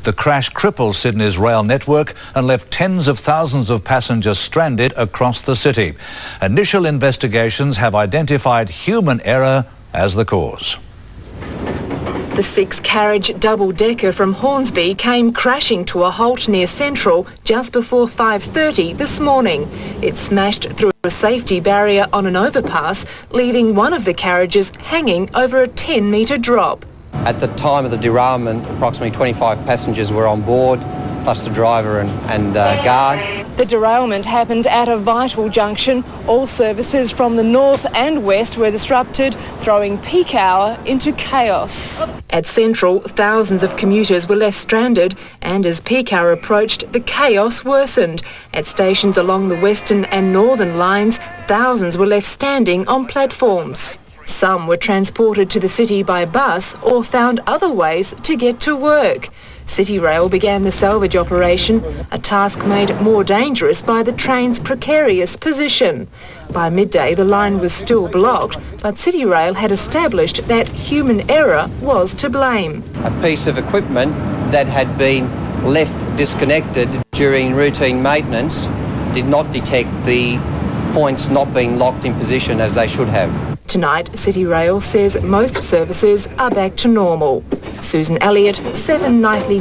The crash crippled Sydney's rail network and left tens of thousands of passengers stranded across the city. Initial investigations have identified human error as the cause. The 6-carriage double-decker from Hornsby came crashing to a halt near Central just before 5:30 this morning. It smashed through a safety barrier on an overpass, leaving one of the carriages hanging over a 10-metre drop. At the time of the derailment, approximately 25 passengers were on board, plus the driver and guard. The derailment happened at a vital junction. All services from the north and west were disrupted, throwing peak hour into chaos. At Central, thousands of commuters were left stranded, and as peak hour approached, the chaos worsened. At stations along the western and northern lines, thousands were left standing on platforms. Some were transported to the city by bus or found other ways to get to work. City Rail began the salvage operation, a task made more dangerous by the train's precarious position. By midday, the line was still blocked, but City Rail had established that human error was to blame. A piece of equipment that had been left disconnected during routine maintenance did not detect the points not being locked in position as they should have. Tonight, City Rail says most services are back to normal. Susan Elliott, 7 Nightly.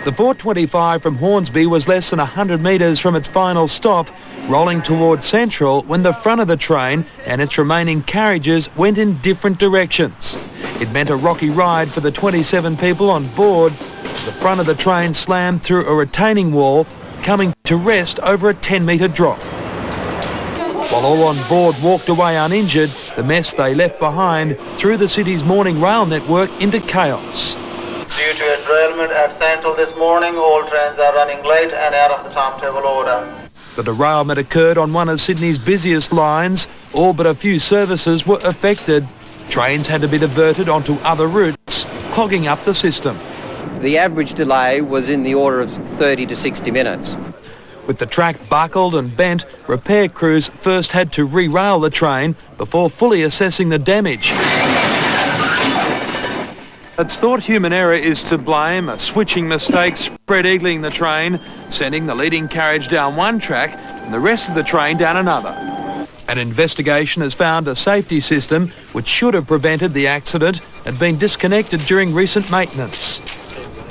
The 425 from Hornsby was less than 100 metres from its final stop, rolling towards Central when the front of the train and its remaining carriages went in different directions. It meant a rocky ride for the 27 people on board. The front of the train slammed through a retaining wall, coming to rest over a 10-metre drop. While all on board walked away uninjured, the mess they left behind threw the city's morning rail network into chaos. Due to a derailment at Central this morning, all trains are running late and out of the timetable order. The derailment occurred on one of Sydney's busiest lines. All but a few services were affected. Trains had to be diverted onto other routes, clogging up the system. The average delay was in the order of 30 to 60 minutes. With the track buckled and bent, repair crews first had to re-rail the train before fully assessing the damage. It's thought human error is to blame, a switching mistake spread-eagling the train, sending the leading carriage down one track and the rest of the train down another. An investigation has found a safety system which should have prevented the accident had been disconnected during recent maintenance.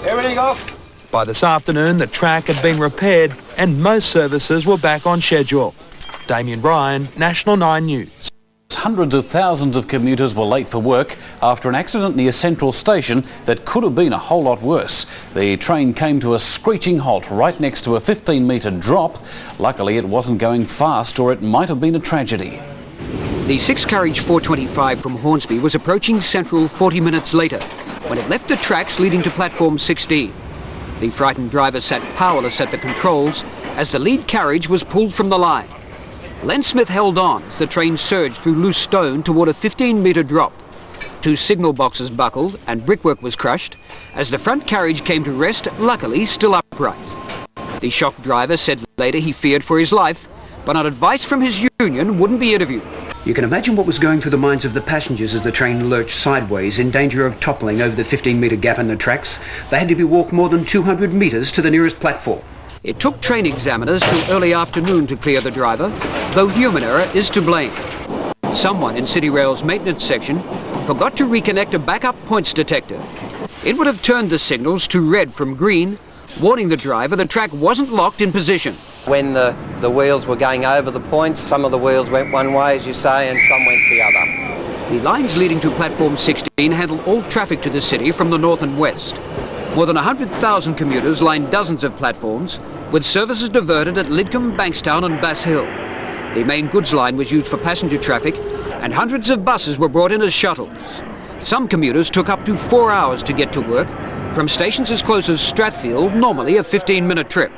Everything off. By this afternoon, the track had been repaired and most services were back on schedule. Damien Ryan, National 9 News. Hundreds of thousands of commuters were late for work after an accident near Central Station that could have been a whole lot worse. The train came to a screeching halt right next to a 15-metre drop. Luckily, it wasn't going fast or it might have been a tragedy. The 6-carriage 425 from Hornsby was approaching Central 40 minutes later when it left the tracks leading to platform 16. The frightened driver sat powerless at the controls as the lead carriage was pulled from the line. Len Smith held on as the train surged through loose stone toward a 15-metre drop. 2 signal boxes buckled and brickwork was crushed as the front carriage came to rest, luckily still upright. The shocked driver said later he feared for his life, but on advice from his union wouldn't be interviewed. You can imagine what was going through the minds of the passengers as the train lurched sideways in danger of toppling over the 15-metre gap in the tracks. They had to be walked more than 200 metres to the nearest platform. It took train examiners till early afternoon to clear the driver, though human error is to blame. Someone in City Rail's maintenance section forgot to reconnect a backup points detector. It would have turned the signals to red from green, warning the driver the track wasn't locked in position. When the wheels were going over the points, some of the wheels went one way, as you say, and some went the other. The lines leading to platform 16 handle all traffic to the city from the north and west. More than 100,000 commuters line dozens of platforms, with services diverted at Lidcombe, Bankstown and Bass Hill. The main goods line was used for passenger traffic, and hundreds of buses were brought in as shuttles. Some commuters took up to 4 hours to get to work, from stations as close as Strathfield, normally a 15-minute trip.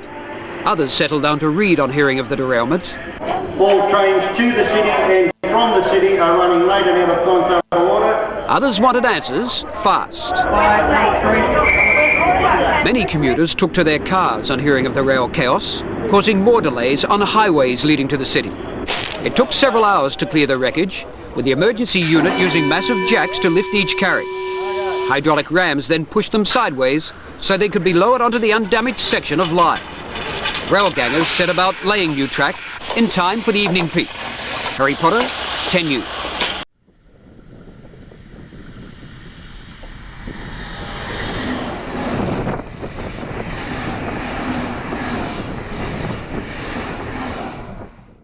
Others settled down to read on hearing of the derailment. All trains to the city and from the city are running late and out of timetable order. Others wanted answers fast. Many commuters took to their cars on hearing of the rail chaos, causing more delays on highways leading to the city. It took several hours to clear the wreckage, with the emergency unit using massive jacks to lift each carriage. Hydraulic rams then pushed them sideways so they could be lowered onto the undamaged section of line. Rail gangers set about laying new track in time for the evening peak. Harry Potter, 10 News.